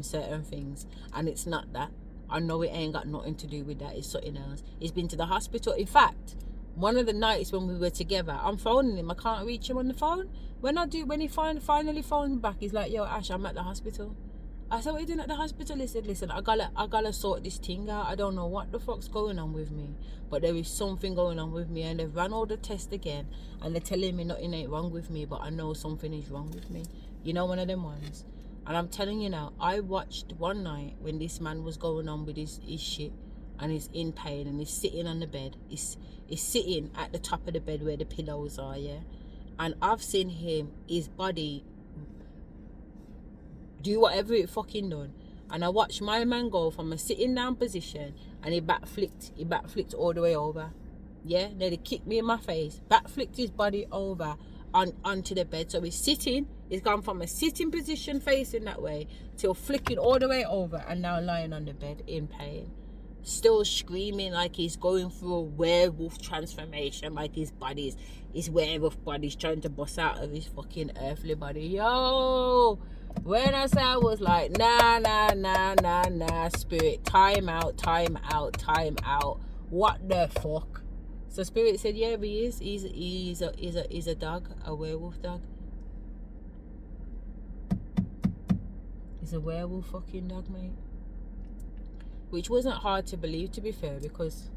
certain things, and it's not that. I know it ain't got nothing to do with that. It's something else. He's been to the hospital. In fact, one of the nights when we were together, I'm phoning him. I can't reach him on the phone. When he finally phones me back, he's like, yo, Ash, I'm at the hospital. I said, what are you doing at the hospital? He said, listen, I gotta sort this thing out. I don't know what the fuck's going on with me, but there is something going on with me, and they've run all the tests again, and they're telling me nothing ain't wrong with me, but I know something is wrong with me. You know, one of them ones. And I'm telling you now, I watched one night when this man was going on with his shit, and he's in pain, and he's sitting on the bed. He's sitting at the top of the bed where the pillows are, yeah? And I've seen his body do whatever it fucking done. And I watched my man go from a sitting down position, and he backflipped all the way over. Yeah, then he kicked me in my face, backflipped his body over onto the bed. So he's gone from a sitting position facing that way till flicking all the way over, and now lying on the bed in pain, still screaming like he's going through a werewolf transformation, like his werewolf body's trying to bust out of his fucking earthly body. Yo, when I said, I was like, nah, spirit, time out. What the fuck? So spirit said, yeah, he is. He's a dog, a werewolf dog. He's a werewolf fucking dog, mate. Which wasn't hard to believe, to be fair, because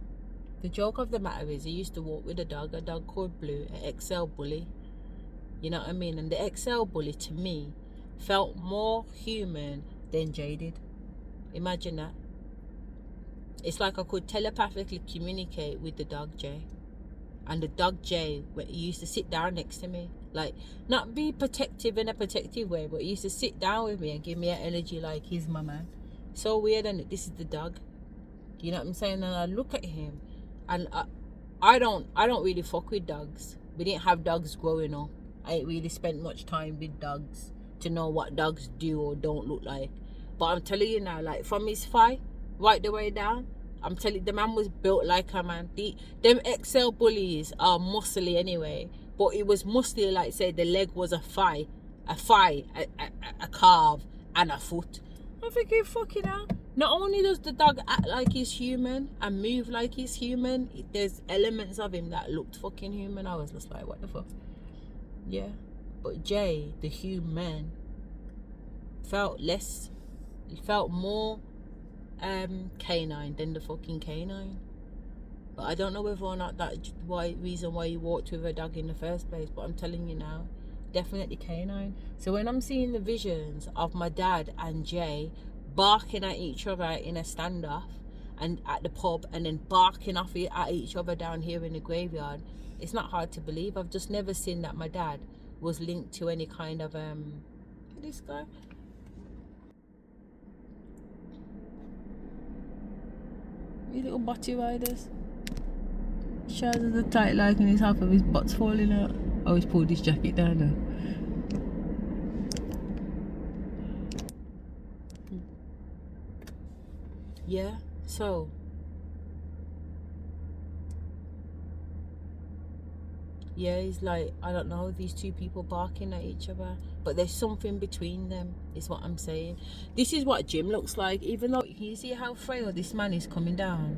the joke of the matter is he used to walk with a dog called Blue, an XL bully. You know what I mean? And the XL bully, to me, felt more human than Jay did. Imagine that. It's like I could telepathically communicate with the dog Jay. And the dog Jay, he used to sit down next to me. Like, not be protective in a protective way, but he used to sit down with me and give me an energy like he's my man. So weird, and this is the dog. You know what I'm saying? And I look at him, and I don't really fuck with dogs. We didn't have dogs growing up. I ain't really spent much time with dogs to know what dogs do or don't look like. But I'm telling you now, like, from his thigh right the way down, I'm telling you, the man was built like a man. Them XL bullies are muscly anyway, but it was muscly, like, say the leg was a thigh, a calf, and a foot. I'm thinking, fucking hell. Not only does the dog act like he's human and move like he's human, there's elements of him that looked fucking human. I was just like, what the fuck? Yeah. But Jay, the human, felt more canine than the fucking canine. But I don't know whether or not that's reason why you walked with a dog in the first place, but I'm telling you now, definitely canine. So when I'm seeing the visions of my dad and Jay barking at each other in a standoff and at the pub, and then barking off at each other down here in the graveyard, it's not hard to believe. I've just never seen that my dad was linked to any kind of this guy. You little butty riders. Trousers are tight like and his half of his butt's falling out. I always pulled his jacket down now. Yeah, so yeah, it's like, I don't know, these two people barking at each other, but there's something between them, is what I'm saying. This is what Jim looks like, even though, can you see how frail this man is coming down?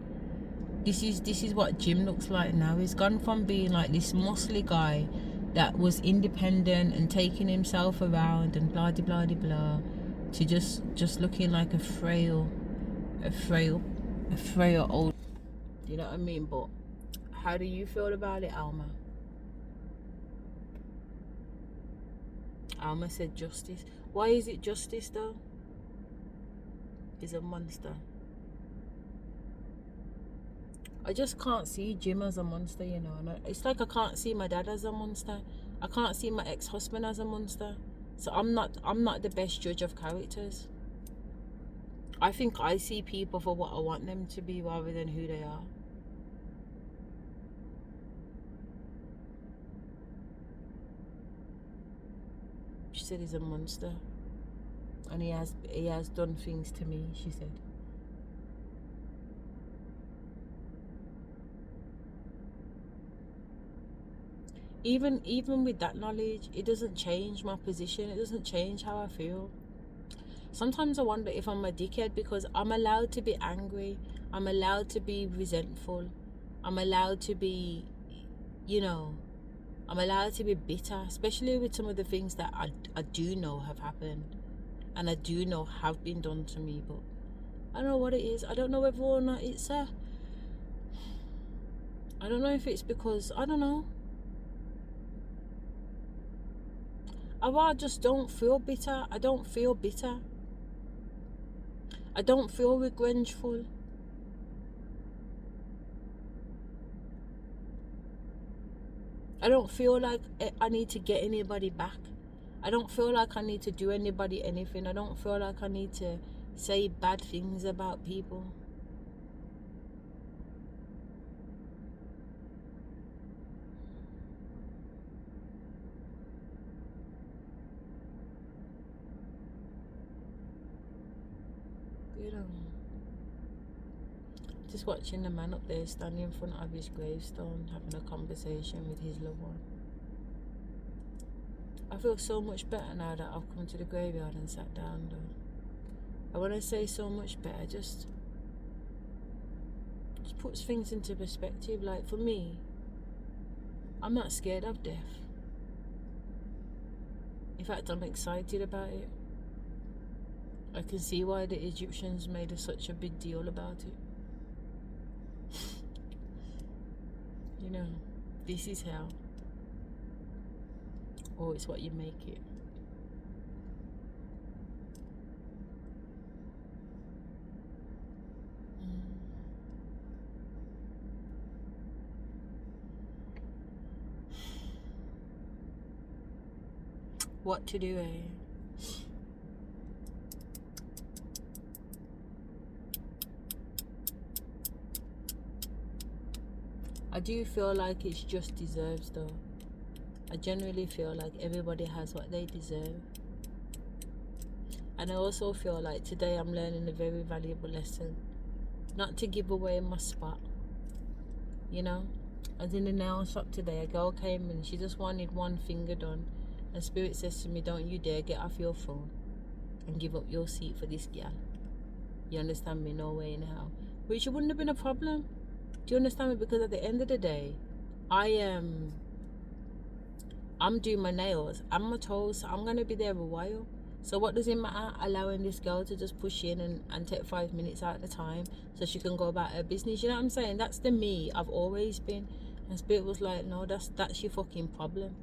This is what Jim looks like now. He's gone from being like this muscly guy that was independent and taking himself around and blah de blah de blah, to just looking like a frail old, you know what I mean? But how do you feel about it, Alma? Alma said justice. Why is it justice though? He's a monster. I just can't see Jim as a monster, you know. And it's like I can't see my dad as a monster. I can't see my ex-husband as a monster. So I'm not the best judge of characters. I think I see people for what I want them to be rather than who they are. She said he's a monster. And he has done things to me, she said. Even with that knowledge, it doesn't change my position. It doesn't change how I feel. Sometimes I wonder if I'm a dickhead because I'm allowed to be angry. I'm allowed to be resentful. I'm allowed to be, you know, I'm allowed to be bitter, especially with some of the things that I do know have happened and I do know have been done to me. But I don't know what it is. I don't know whether or not it's I don't know if it's because, I don't know. I just don't feel bitter. I don't feel bitter. I don't feel revengeful. I don't feel like I need to get anybody back. I don't feel like I need to do anybody anything. I don't feel like I need to say bad things about people. You know, just watching the man up there standing in front of his gravestone having a conversation with his loved one. I feel so much better now that I've come to the graveyard and sat down though. I want to say so much better, just puts things into perspective. Like for me, I'm not scared of death. In fact, I'm excited about it. I can see why the Egyptians made such a big deal about it. You know, this is hell. Or it's what you make it. What to do, eh? I do feel like it's just deserves though. I generally feel like everybody has what they deserve. And I also feel like today I'm learning a very valuable lesson. Not to give away my spot. You know? I was in the nail shop today. A girl came and she just wanted one finger done. And Spirit says to me, don't you dare get off your phone and give up your seat for this girl. You understand me? No way in hell. Which wouldn't have been a problem. Do you understand me? Because at the end of the day, I'm doing my nails and my toes, so I'm going to be there a while. So what does it matter allowing this girl to just push in and take 5 minutes out of the time so she can go about her business? You know what I'm saying? That's the me I've always been. And Spirit was like, no, that's your fucking problem.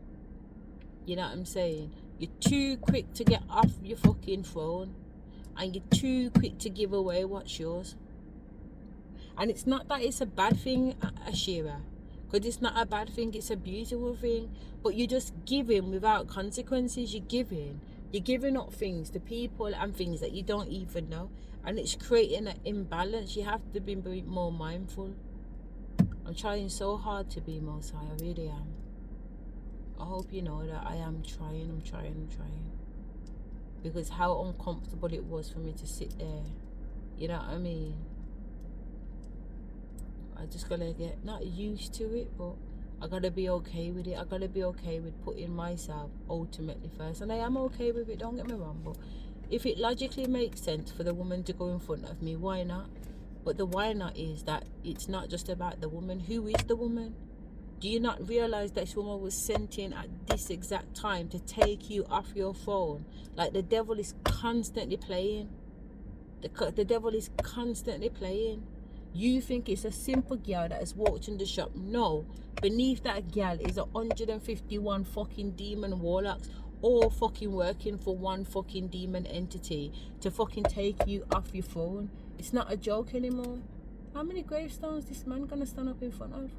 You know what I'm saying? You're too quick to get off your fucking throne. And you're too quick to give away what's yours. And it's not that it's a bad thing, Asherah. Because it's not a bad thing, it's a beautiful thing. But you're just giving without consequences. You're giving You're giving up things to people and things that you don't even know, and it's creating an imbalance. You have to be more mindful. I'm trying so hard to be more so, I really am. I hope you know that I am trying, I'm trying. Because how uncomfortable it was for me to sit there. You know what I mean? I just gotta get, not used to it, but I gotta be okay with it. I gotta be okay with putting myself ultimately first. And I am okay with it, don't get me wrong. But if it logically makes sense for the woman to go in front of me, why not? But the why not is that it's not just about the woman. Who is the woman? Do you not realize that this woman was sent in at this exact time to take you off your phone? Like, the devil is constantly playing. The devil is constantly playing. You think it's a simple girl that has walked in the shop. No. Beneath that girl is 151 fucking demon warlocks, all fucking working for one fucking demon entity to fucking take you off your phone. It's not a joke anymore. How many gravestones this man gonna stand up in front of?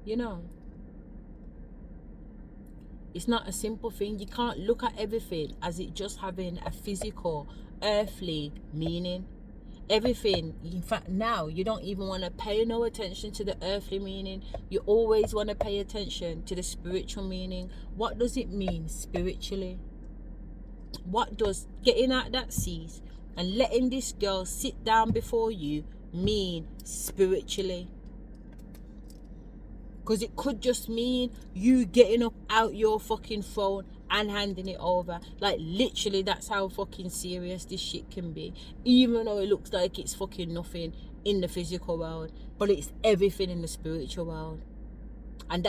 You know, it's not a simple thing. You can't look at everything as it just having a physical, earthly meaning. Everything, in fact, now you don't even want to pay no attention to the earthly meaning. You always want to pay attention to the spiritual meaning. What does it mean spiritually? What does getting out that seat and letting this girl sit down before you mean spiritually? Because it could just mean you getting up out your fucking phone and handing it over. Like, literally, that's how fucking serious this shit can be. Even though it looks like it's fucking nothing in the physical world, but it's everything in the spiritual world. And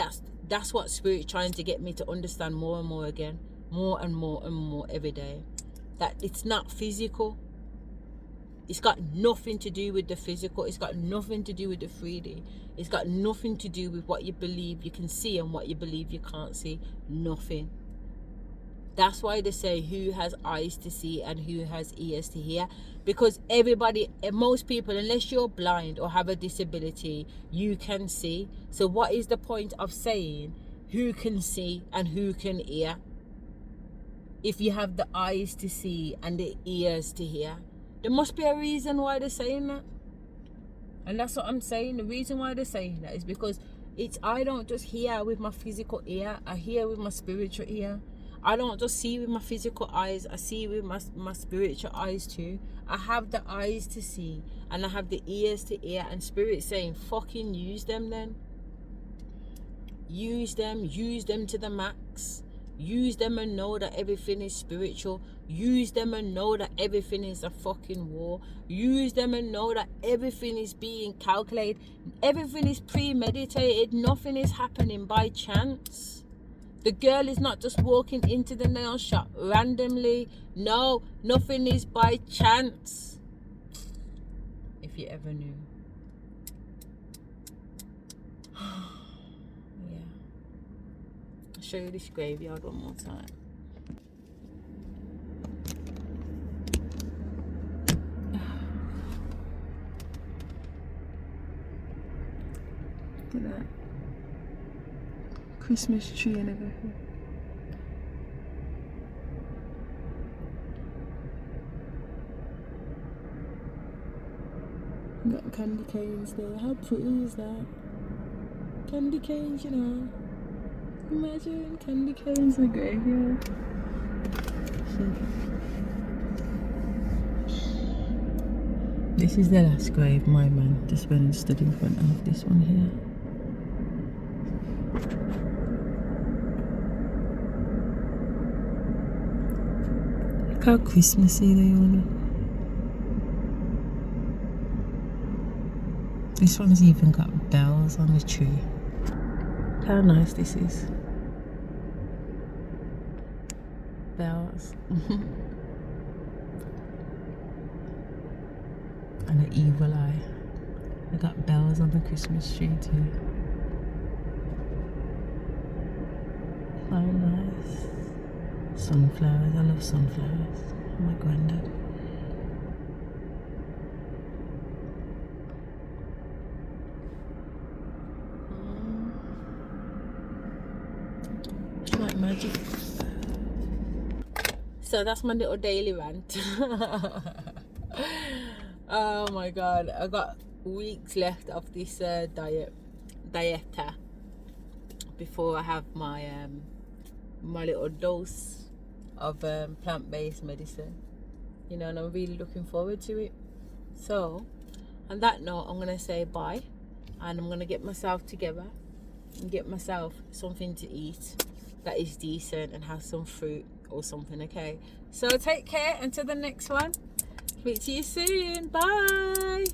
that's what Spirit's trying to get me to understand more and more again. More and more every day. That it's not physical. It's got nothing to do with the physical. It's got nothing to do with the 3D. It's got nothing to do with what you believe you can see and what you believe you can't see. Nothing. That's why they say who has eyes to see and who has ears to hear. Because everybody, most people, unless you're blind or have a disability, you can see. So what is the point of saying who can see and who can hear if you have the eyes to see and the ears to hear? There must be a reason why they're saying that. And that's what I'm saying. The reason why they're saying that is because I don't just hear with my physical ear. I hear with my spiritual ear. I don't just see with my physical eyes. I see with my spiritual eyes too. I have the eyes to see and I have the ears to hear. And Spirit's saying, fucking use them then. Use them to the max. Use them and know that everything is spiritual. Use them and know that everything is a fucking war. Use them and know that everything is being calculated. Everything is premeditated. Nothing is happening by chance. The girl is not just walking into the nail shop randomly. No, nothing is by chance. If you ever knew. Show you this graveyard one more time. Look at that Christmas tree and everything. Got candy canes there. How pretty is that? Candy canes, you know. Imagine candy canes in the graveyard. This is the last grave my man just went and stood in front of. This one here. Look how Christmassy they all look. This one's even got bells on the tree. Look how nice this is. Bells. And an evil eye. I got bells on the Christmas tree too. How nice. Sunflowers. I love sunflowers. My granddad. energy. So that's my little daily rant. Oh my god, I got weeks left of this dieta before I have my my little dose of plant-based medicine, you know, and I'm really looking forward to it. So on that note, I'm gonna say bye, and I'm gonna get myself together and get myself something to eat that is decent and have some fruit or something. Okay, so take care until the next one. Speak to you soon. Bye.